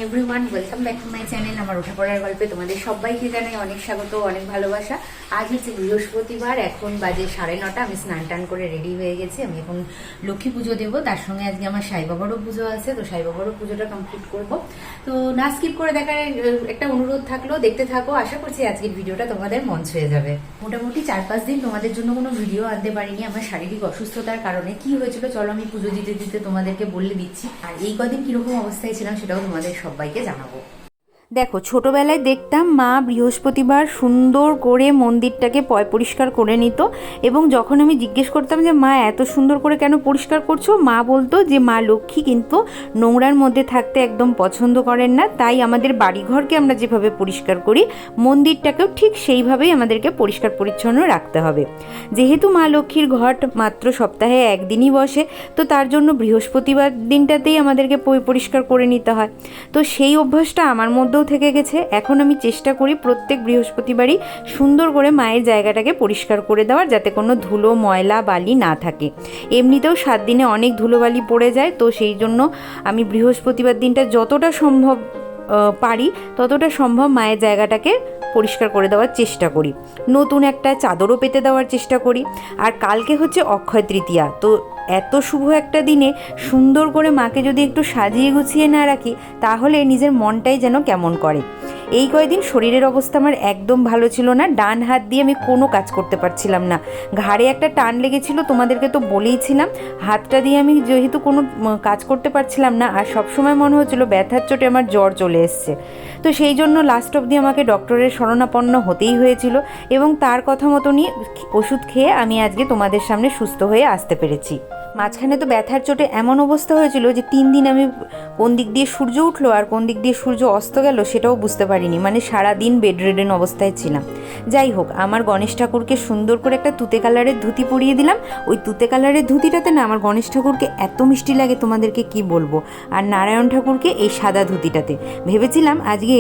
Everyone, welcome back to my channel. আমার ওঠা পড়ার গল্পে তোমাদের সবাইকে জানাই অনেক স্বাগত, অনেক ভালোবাসা। আজ হচ্ছে বৃহস্পতিবার, এখন বাজে 9:30। আমি স্নান টান করে রেডি হয়ে গেছি। আমি এখন লক্ষ্মী পুজো দেবো, তার সঙ্গে আজকে আমার সাই বাবারও পুজো আছে, তো সাই বাবারও পুজোটা কমপ্লিট করবো। তো না স্কিপ করে দেখার একটা অনুরোধ থাকলো, দেখতে থাকো। আশা করছি আজকের ভিডিওটা তোমাদের মন ছুঁয়ে যাবে। মোটামুটি 4-5 দিন তোমাদের জন্য কোনো ভিডিও আনতে পারিনি আমার শারীরিক অসুস্থতার কারণে। কি হয়েছিল চলো আমি পুজো দিতে দিতে তোমাদেরকে বলে দিচ্ছি, আর এই কদিন কিরকম অবস্থায় ছিলাম সেটাও তোমাদের সবাইকে জানাবো। দেখো, ছোটবেলায় দেখতাম মা বৃহস্পতিবার সুন্দর করে মন্দিরটাকে পরিষ্কার করে নিত, এবং যখন আমি জিজ্ঞেস করতাম যে মা এত সুন্দর করে কেন পরিষ্কার করছো, মা বলতো যে মা লক্ষ্মী কিন্তু নোংরার মধ্যে থাকতে একদম পছন্দ করেন না, তাই আমাদের বাড়িঘরকে আমরা যেভাবে পরিষ্কার করি মন্দিরটাকেও ঠিক সেইভাবেই আমাদেরকে পরিষ্কার পরিচ্ছন্ন রাখতে হবে। যেহেতু মা লক্ষ্মীর ঘট মাত্র সপ্তাহে একদিনই বসে, তো তার জন্য বৃহস্পতিবার দিনটাতেই আমাদেরকে পরিষ্কার করে নিতে হয়। তো সেই অভ্যাসটা আমার মধ্যে থেকে গেছে। এখন আমি চেষ্টা করি প্রত্যেক বৃহস্পতিবারই সুন্দর করে মায়ের জায়গাটাকে পরিষ্কার করে দেওয়ার, যাতে কোনো ধুলো ময়লা বালি না থাকে। এমনিতেও 7 দিনে অনেক ধুলোবালি পড়ে যায়, তো সেই জন্য আমি বৃহস্পতিবার দিনটা যতটা সম্ভব পারি ততটা সম্ভব মায়ের জায়গাটাকে পরিষ্কার করে দেওয়ার চেষ্টা করি। নতুন একটা চাদরও পেতে দেওয়ার চেষ্টা করি। আর কালকে হচ্ছে অক্ষয় তৃতীয়া, তো এত শুভ একটা দিনে সুন্দর করে মাকে যদি একটু সাজিয়ে গুছিয়ে না রাখি তাহলে নিজের মনটাই যেন কেমন করে। এই কয়েকদিন শরীরের অবস্থা আমার একদম ভালো ছিল না, ডান হাত দিয়ে আমি কোনো কাজ করতে পারছিলাম না। ঘাড়ে একটা টান লেগেছিল, তোমাদেরকে তো বলেইছিলাম। হাতটা দিয়ে আমি যেহেতু কোনো কাজ করতে পারছিলাম না, আর সবসময় মনে হচ্ছিলো ব্যথার চোটে আমার জ্বর চলে এসছে, তো সেই জন্য লাস্ট অবধি আমাকে ডক্টরের শরণাপন্ন হতেই হয়েছিল, এবং তার কথা মতনই ওষুধ খেয়ে আমি আজকে তোমাদের সামনে সুস্থ হয়ে আসতে পেরেছি। মাঝখানে তো ব্যথার চোটে এমন অবস্থা হয়েছিল যে 3 দিন আমি কোন দিক দিয়ে সূর্য উঠলো আর কোন দিক দিয়ে সূর্য অস্ত গেল সেটাও বুঝতে পারিনি, মানে সারাদিন বেডরিডেন অবস্থায় ছিলাম। যাই হোক, আমার গণেশ ঠাকুরকে সুন্দর করে একটা তুতে কালারের ধুতি পরিয়ে দিলাম। ওই তুতে কালারের ধুতিটাতে না আমার গণেশ ঠাকুরকে এত মিষ্টি লাগে তোমাদেরকে কি বলবো, আর নারায়ণ ঠাকুরকে এই সাদা ধুতিটাতে। ভেবেছিলাম আজকে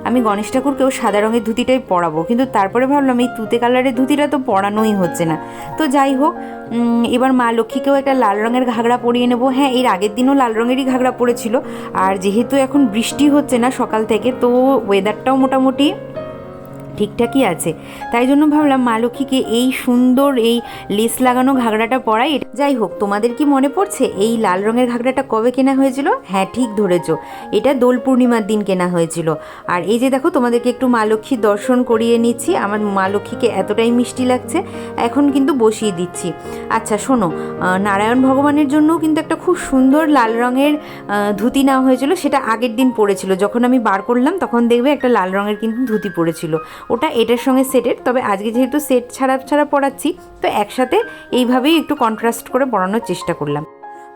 আমি গণেশ ঠাকুরকেও সাদা রঙের ধুতিটাই পরাবো, কিন্তু তারপরে ভাবলাম এই তুতে কালারের ধুতিটা তো পরানোই হচ্ছে না। তো যাই হোক, এবার মা লক্ষ্মীকেও একটা লাল রঙের ঘাগরা পরিয়ে নেবো। হ্যাঁ, এর আগের দিনও লাল রঙেরই ঘাগরা পরেছিল, আর যেহেতু এখন বৃষ্টি হচ্ছে না সকাল থেকে, তো ওয়েদারটাও মোটামুটি ঠিকঠাকই আছে, তাই জন্য ভাবলাম মা লক্ষ্মীকে এই সুন্দর এই লেস লাগানো ঘাগরাটা পরাই। যাই হোক, তোমাদের কি মনে পড়ছে এই লাল রঙের ঘাগরাটা কবে কেনা হয়েছিল? হ্যাঁ, ঠিক ধরেছো, এটা দোল পূর্ণিমার দিন কেনা হয়েছিল। আর এই যে দেখো, তোমাদেরকে একটু মা লক্ষ্মীর দর্শন করিয়ে নিচ্ছি। আমার মা লক্ষ্মীকে এতটাই মিষ্টি লাগছে, এখন কিন্তু বসিয়ে দিচ্ছি। আচ্ছা শোনো, নারায়ণ ভগবানের জন্যও কিন্তু একটা খুব সুন্দর লাল রঙের ধুতি নেওয়া হয়েছিল, সেটা আগের দিন পড়েছিল। যখন আমি বার করলাম তখন দেখবে একটা লাল রঙের কিন্তু ধুতি পড়েছিল, ওটা এটার সঙ্গে সেটের। তবে আজকে যেহেতু সেট ছাড়া পরাচ্ছি, তো একসাথে এইভাবেই একটু কন্ট্রাস্ট করে পরানোর চেষ্টা করলাম।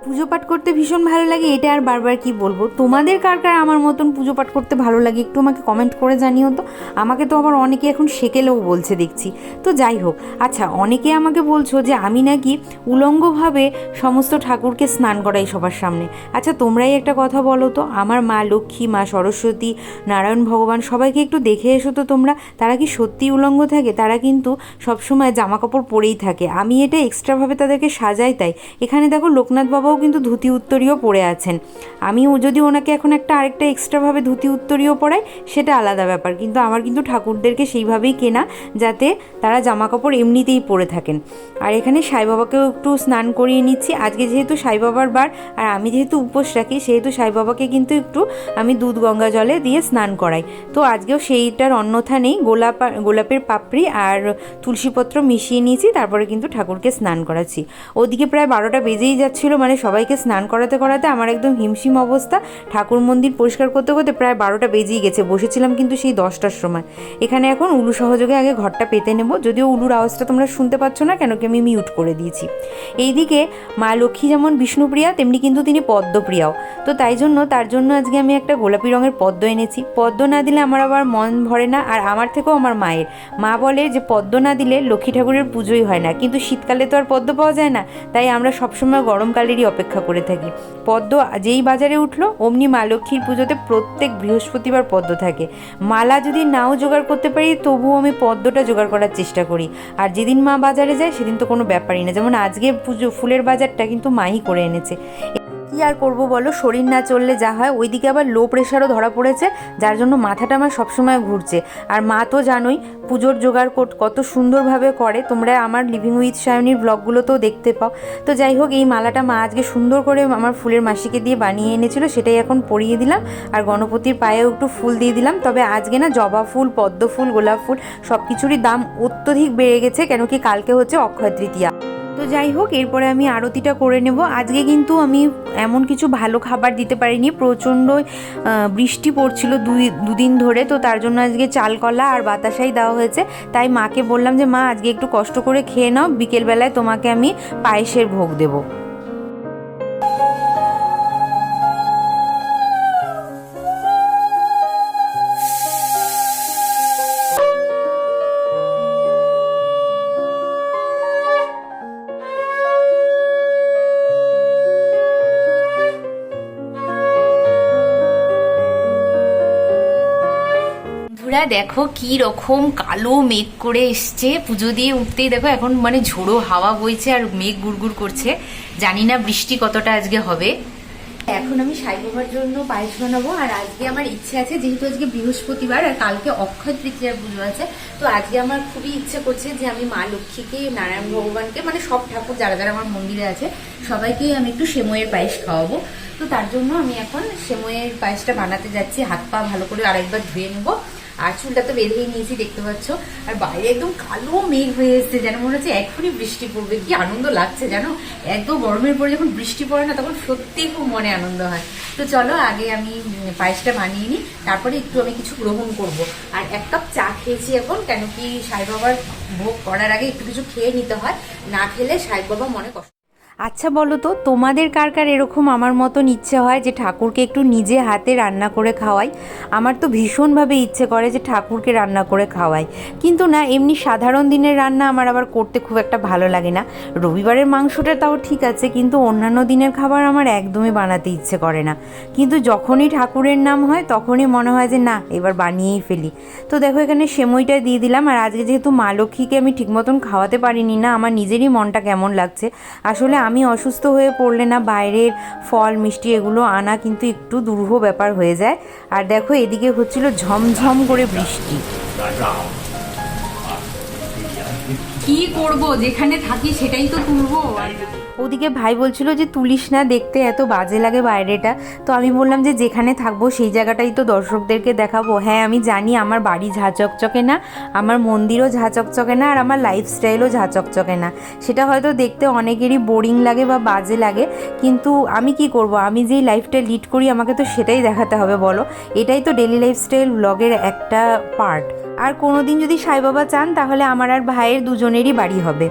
পুজো পাঠ করতে ভীষণ ভালো লাগে, এটা আর বারবার কি বলবো। তোমাদের কার কার আমার মতন পুজো পাঠ করতে ভালো লাগে একটু আমাকে কমেন্ট করে জানিও তো। আমাকে তো আবার অনেকে এখন সেকেলেও বলছে দেখছি। তো যাই হোক, আচ্ছা অনেকে আমাকে বলছো যে আমি নাকি উলঙ্গভাবে সমস্ত ঠাকুরকে স্নান করাই সবার সামনে। আচ্ছা তোমরাই একটা কথা বলো তো, আমার মা লক্ষ্মী, মা সরস্বতী, নারায়ণ ভগবান সবাইকে একটু দেখে এসো তো তোমরা, তারা কি সত্যি উলঙ্গ থাকে? তারা কিন্তু সবসময় জামা কাপড় পরেই থাকে। আমি এটা এক্সট্রাভাবে তাদেরকে সাজাই, তাই এখানে দেখো লোকনাথ বাবাও কিন্তু ধুতি উত্তরীয় পরে আছেন। আমিও যদি ওনাকে এখন আরেকটা এক্সট্রাভাবে ধুতি উত্তরীয় পরাই সেটা আলাদা ব্যাপার, কিন্তু আমার কিন্তু ঠাকুরদেরকে সেইভাবেই কেনা যাতে তারা জামা কাপড় এমনিতেই পরে থাকেন। আর এখানে সাই বাবাকেও একটু স্নান করিয়ে নিচ্ছি। আজকে যেহেতু সাই বাবার বার, আর আমি যেহেতু উপোস রাখি, সেহেতু সাই বাবাকে কিন্তু একটু আমি দুধ গঙ্গা জলে দিয়ে স্নান করাই। তো আজকেও সেইটার অন্যথা নেই, গোলাপের পাপড়ি আর তুলসীপত্র মিশিয়ে নিয়েছি, তারপরে কিন্তু ঠাকুরকে স্নান করাচ্ছি। ওদিকে প্রায় 12টা বেজেই যাচ্ছিল, মানে সবাইকে স্নান করাতে করাতে আমার একদম হিমশিম অবস্থা। ঠাকুর মন্দির পরিষ্কার করতে করতে প্রায় 12টা বেজেই গেছে। বসেছিলাম কিন্তু সেই 10টার সময়। এখানে এখন উলু সহযোগে আগে ঘরটা পেতে নেব, যদিও উলুর আওয়াজটা তোমরা শুনতে পাচ্ছ না, কেন কি আমি মিউট করে দিয়েছি। এইদিকে মা লক্ষ্মী যেমন বিষ্ণুপ্রিয়া, তেমনি কিন্তু তিনি পদ্মপ্রিয়াও, তো তার জন্য আজকে আমি একটা গোলাপি রঙের পদ্ম এনেছি। পদ্ম না দিলে আমার আবার মন ভরে না, আর আমার থেকেও আমার মায়ের মা বলে যে পদ্ম না দিলে লক্ষ্মী ঠাকুরের পুজোই হয় না, কিন্তু শীতকালে তো আর পদ্ম পাওয়া যায় না, তাই আমরা সবসময় গরমকালেরই অপেক্ষা করে থাকি। পদ্ম যেই বাজারে উঠলো অমনি মা লক্ষ্মীর পুজোতে প্রত্যেক বৃহস্পতিবার পদ্ম থাকে। মালা যদি নাও জোগাড় করতে পারি তবুও আমি পদ্মটা জোগাড় করার চেষ্টা করি। আর যেদিন মা বাজারে যায় সেদিন তো কোনো ব্যাপারই না, যেমন আজকে পুজো ফুলের বাজারটা কিন্তু মাই করে এনেছে। কি আর করব বলো, শরীর না চললে যা হয়। ওইদিকে আবার লো প্রেশারও ধরা পড়েছে, যার জন্য মাথাটা আমার সবসময় ঘুরছে। আর মা তো জানোই পুজোর জোগাড় কত সুন্দরভাবে করে, তোমরা আমার লিভিং উইথ সায়নীর ব্লগগুলোতেও দেখতে পাও। তো যাই হোক, এই মালাটা মা আজকে সুন্দর করে আমার ফুলের মাসিকে দিয়ে বানিয়ে এনেছিল, সেটাই এখন পরিয়ে দিলাম। আর গণপতির পায়েও একটু ফুল দিয়ে দিলাম। তবে আজকে না জবা ফুল, পদ্ম ফুল, গোলাপ ফুল সব কিছুরই দাম অত্যধিক বেড়ে গেছে, কেন কি কালকে হচ্ছে অক্ষয় তৃতীয়া। তো যাই হোক, এরপরে আমি আরতিটা করে নেব। আজকে কিন্তু আমি এমন কিছু ভালো খাবার দিতে পারিনি, প্রচণ্ড বৃষ্টি পড়ছিল দুদিন ধরে। তো তার জন্য আজকে চালকলা আর বাতাসাই দেওয়া হয়েছে। তাই মাকে বললাম যে মা আজকে একটু কষ্ট করে খেয়ে নাও, বিকেলবেলায় তোমাকে আমি পায়েসের ভোগ দেবো। দেখো কি রকম কালো মেঘ করে এসছে, পুজো দিয়ে উঠতেই দেখো এখন মানে ঝোড়ো হাওয়া বইছে আর মেঘ গুড়গুড় করছে। জানি না বৃষ্টি কতটা আজকে হবে। এখন আমি সাই বাবার জন্য পায়েস বানাবো। আর আজকে আমার ইচ্ছে আছে, যেহেতু আজকে বৃহস্পতিবার আর কালকে অক্ষয় তৃতীয়ার পুজো আছে, তো আজকে আমার খুবই ইচ্ছে করছে যে আমি মা লক্ষ্মীকে, নারায়ণ ভগবানকে, মানে সব ঠাকুর যারা যারা আমার মন্দিরে আছে সবাইকেই আমি একটু সেমইয়ের পায়েস খাওয়াবো। তো তার জন্য আমি এখন সেমইয়ের পায়েসটা বানাতে যাচ্ছি। হাত পা ভালো করে আরেকবার ধুয়ে নেবো। আর চুলটা তো বেঁধেই নিয়েছি, দেখতে পাচ্ছ। আর বাইরে একদম কালো মেঘ হয়ে এসছে, যেন মনে হচ্ছে এখনই বৃষ্টি পড়বে। কি আনন্দ লাগছে জানো, এত গরমের পরে যখন বৃষ্টি পড়ে না তখন সত্যিই খুব মনে আনন্দ হয়। তো চলো আগে আমি পায়েসটা বানিয়ে নিই, তারপরে একটু আমি কিছু গ্রহণ করব। আর এক কাপ চা খেয়েছি এখন, কেন কি সাই বাবার ভোগ করার আগে একটু কিছু খেয়ে নিতে হয়, না খেলে সাই বাবা মনে কষ্ট। আচ্ছা বলো তো, তোমাদের কার কার এরকম আমার মতন ইচ্ছে হয় যে ঠাকুরকে একটু নিজে হাতে রান্না করে খাওয়াই? আমার তো ভীষণভাবে ইচ্ছে করে যে ঠাকুরকে রান্না করে খাওয়াই, কিন্তু না, এমনি সাধারণ দিনের রান্না আমার আবার করতে খুব একটা ভালো লাগে না। রবিবারের মাংসটা তাও ঠিক আছে, কিন্তু অন্যান্য দিনের খাবার আমার একদমই বানাতে ইচ্ছে করে না। কিন্তু যখনই ঠাকুরের নাম হয় তখনই মনে হয় যে না, এবার বানিয়েই ফেলি। তো দেখো এখানে সেমইটা দিয়ে দিলাম। আর আজকে যেহেতু মা লক্ষ্মীকে আমি ঠিক মতন খাওয়াতে পারিনি না, আমার নিজেরই মনটা কেমন লাগছে। আসলে আমি অসুস্থ হয়ে পড়লে না বাইরের ফল মিষ্টি এগুলো আনা কিন্তু একটু দুরূহ ব্যাপার হয়ে যায়। আর দেখো এদিকে হচ্ছিল ঝমঝম করে বৃষ্টি। কি করব, যেখানে থাকি সেটাই তো তুলবো। ওদিকে ভাই বলছিল যে তুলিস না, দেখতে এত বাজে লাগে বাইরেটা। তো আমি বললাম যে যেখানে থাকবো সেই জায়গাটাই তো দর্শকদেরকে দেখাবো। হ্যাঁ আমি জানি আমার বাড়ি ঝা চকচকে না, আমার মন্দিরও ঝা চকচকে না, আর আমার লাইফস্টাইলও ঝা চকচকে না। সেটা হয়তো দেখতে অনেকেরই বোরিং লাগে বা বাজে লাগে, কিন্তু আমি কি করব, আমি যেই লাইফটা লিড করি আমাকে তো সেটাই দেখাতে হবে বলো। এটাই তো ডেলি লাইফস্টাইল ব্লগের একটা পার্ট। আর কোনো দিন যদি সাই বাবা চান তাহলে আমার আর ভাইয়ের দুজনেরই বাড়ি হবে।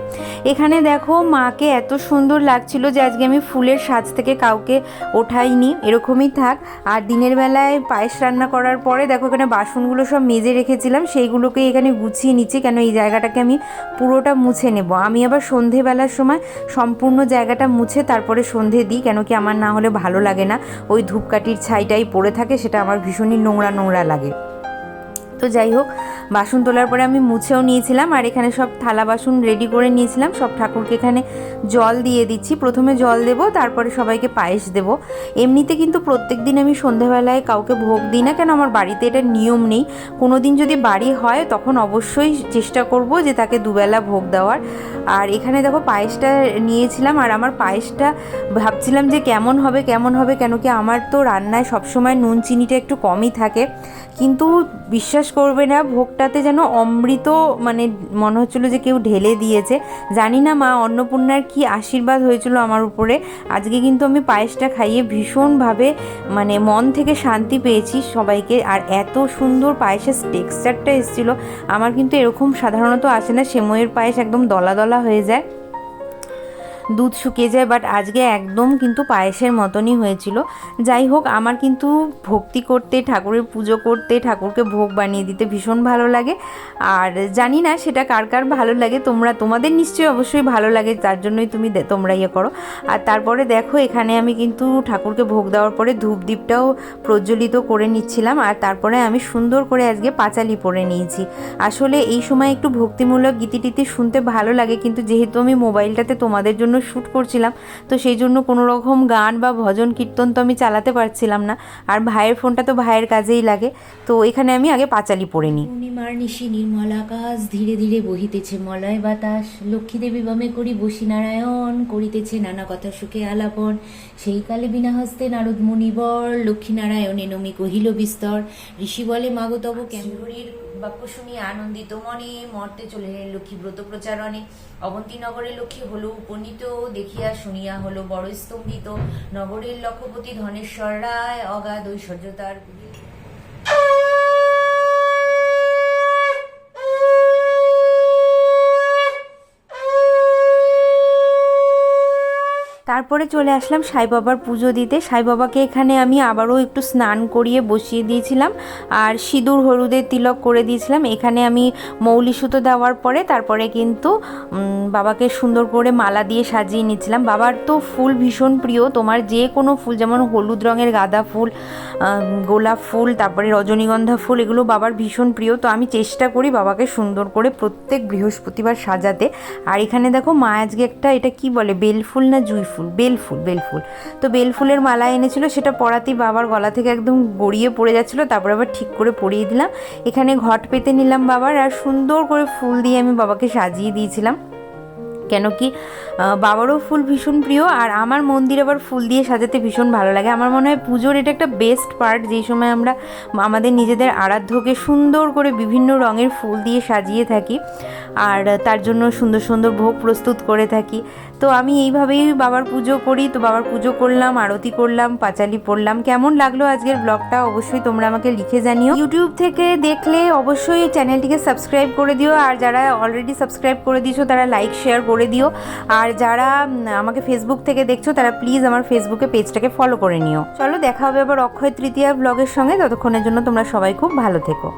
এখানে দেখো মাকে এত সুন্দর লাগছিল যে আজকে আমি ফুলের সাজ থেকে কাউকে ওঠাইনি, এরকমই থাক। আর দিনের বেলায় পায়েস রান্না করার পরে দেখো এখানে বাসনগুলো সব মেজে রেখেছিলাম, সেইগুলোকে এখানে গুছিয়ে নিচ্ছি, কেন এই জায়গাটাকে আমি পুরোটা মুছে নেব। আমি আবার সন্ধেবেলার সময় সম্পূর্ণ জায়গাটা মুছে তারপরে সন্ধে দিই, কেন কি আমার না হলে ভালো লাগে না। ওই ধূপকাঠির ছাইটাই পড়ে থাকে, সেটা আমার ভীষণই নোংরা নোংরা লাগে। তো যাই হোক, বাসন তোলার পরে আমি মুছেও নিয়েছিলাম। আর এখানে সব থালা বাসন রেডি করে নিয়েছিলাম। সব ঠাকুরকে এখানে জল দিয়ে দিচ্ছি, প্রথমে জল দেব, তারপরে সবাইকে পায়েস দেব। এমনিতে কিন্তু প্রত্যেক দিন আমি সন্ধেবেলায় কাউকে ভোগ দিই না, কেন আমার বাড়িতে এটা নিয়ম নেই। কোনো দিন যদি বাড়ি হয় তখন অবশ্যই চেষ্টা করব যে তাকে দুবেলা ভোগ দেওয়ার। আর এখানে দেখো পায়েসটা নিয়েছিলাম, আর আমার পায়েসটা ভাবছিলাম যে কেমন হবে কেমন হবে, কেন কি আমার তো রান্নায় সবসময় নুন চিনিটা একটু কমই থাকে। কিন্তু বিশ্বাস করবে না, ভোগটাতে যেন অমৃত, মানে মনে হচ্ছিলো যে কেউ ঢেলে দিয়েছে। জানি না মা অন্নপূর্ণার কি আশীর্বাদ হয়েছিল আমার উপরে। আজকে কিন্তু আমি পায়েসটা খাইয়ে ভীষণভাবে মানে মন থেকে শান্তি পেয়েছি সবাইকে। আর এত সুন্দর পায়েসের টেক্সচারটা এসেছিলো, আমার কিন্তু এরকম সাধারণত আসে না, সেমইয়ের পায়েস একদম দলা দলা হয়ে যায়, দুধ শুকিয়ে যায়, বাট আজকে একদম কিন্তু পায়েসের মতনই হয়েছিল। যাই হোক, আমার কিন্তু ভক্তি করতে, ঠাকুরের পুজো করতে, ঠাকুরকে ভোগ বানিয়ে দিতে ভীষণ ভালো লাগে। আর জানি না সেটা কার কার ভালো লাগে, তোমাদের নিশ্চয়ই অবশ্যই ভালো লাগে, তার জন্যই তোমরা ইয়ে করো। আর তারপরে দেখো এখানে আমি কিন্তু ঠাকুরকে ভোগ দেওয়ার পরে ধূপদীপটাও প্রজ্বলিত করে নিচ্ছিলাম। আর তারপরে আমি সুন্দর করে আজকে পাঁচালি পরে নিয়েছি। আসলে এই সময় একটু ভক্তিমূলক গীতিটিতে শুনতে ভালো লাগে, কিন্তু যেহেতু আমি মোবাইলটাতে তোমাদের জন্য জন্য শ্যুট করছিলাম, তো সেই জন্য কোনো রকম গান বা ভজন কীর্তন তো আমি চালাতে পারছিলাম না। আর ভাইয়ের ফোনটা তো ভাইয়ের কাজেই লাগে, তো এখানে আমি আগে পাঁচালি পড়ে নিই। পূর্ণিমার নিশি নির্মল আকাশ, ধীরে ধীরে বহিতেছে মলয় বাতাস, লক্ষ্মী দেবী বামে করি বসি নারায়ণ, করিতেছে নানা কথা সুখে আলাপন, সেই কালে বিনা হস্তে নারদ মুনিবর, লক্ষ্মী নারায়ণে নমি কহিল বিস্তর, ঋষি বলে মাগো তব কেমহরির বাক্য শুনিয়ে আনন্দিত মনে, মর্তে চলিলেন লক্ষ্মী ব্রত প্রচারণে, অবন্তী নগরে লক্ষ্মী হলো উপনীত, দেখিয়া শুনিয়া হলো বড় স্তম্ভিত, নগরের লক্ষপতি ধনেশ্বর রায়, অগাধ ঐশ্বর্য তার। তারপরে চলে আসলাম সাই বাবার পুজো দিতে। সাই বাবাকে এখানে আমি আবারও একটু স্নান করিয়ে বসিয়ে দিয়েছিলাম আর সিঁদুর হলুদের তিলক করে দিয়েছিলাম। এখানে আমি মৌলি সুতো দেওয়ার পরে তারপরে কিন্তু বাবাকে সুন্দর করে মালা দিয়ে সাজিয়ে নিচ্ছিলাম। বাবার তো ফুল ভীষণ প্রিয়, তোমার যে কোনো ফুল, যেমন হলুদ রঙের গাঁদা ফুল, গোলাপ ফুল, তারপরে রজনীগন্ধা ফুল, এগুলো বাবার ভীষণ প্রিয়। তো আমি চেষ্টা করি বাবাকে সুন্দর করে প্রত্যেক বৃহস্পতিবার সাজাতে। আর এখানে দেখো মা আজকে একটা, এটা কি বলে, বেলফুল না জুঁই ফুল, বেলফুল, তো বেলফুলের মালা এনেছিল, সেটা পরাতেই বাবার গলা থেকে একদম গড়িয়ে পড়ে যাচ্ছিলো, তারপর আবার ঠিক করে পরিয়ে দিলাম। এখানে ঘট পেতে নিলাম বাবার, আর সুন্দর করে ফুল দিয়ে আমি বাবাকে সাজিয়ে দিয়েছিলাম, কেন কি বাবারও ফুল ভীষণ প্রিয় আর আমার মন্দির আবার ফুল দিয়ে সাজাতে ভীষণ ভালো লাগে। আমার মনে হয় পুজোর এটা একটা বেস্ট পার্ট, যেই সময় আমরা আমাদের নিজেদের আরাধ্যকে সুন্দর করে বিভিন্ন রঙের ফুল দিয়ে সাজিয়ে থাকি আর তার জন্য সুন্দর সুন্দর ভোগ প্রস্তুত করে থাকি। তো আমি এইভাবেই বাবার পুজো করি। তো বাবার পুজো করলাম, আরতি করলাম, পাঁচালি পড়লাম। কেমন লাগলো আজকের ব্লগটা অবশ্যই তোমরা আমাকে লিখে জানিও। ইউটিউব থেকে দেখলে অবশ্যই চ্যানেলটিকে সাবস্ক্রাইব করে দিও, আর যারা অলরেডি সাবস্ক্রাইব করে দিয়েছো তারা লাইক শেয়ার করে দিও, আর যারা আমাকে ফেসবুক থেকে দেখছো তারা প্লিজ আমার ফেসবুকে পেজটাকে ফলো করে নিও। চলো দেখা হবে আবার অক্ষয় তৃতীয়া ব্লগের সঙ্গে, ততক্ষণের জন্য তোমরা সবাই খুব ভালো থেকো।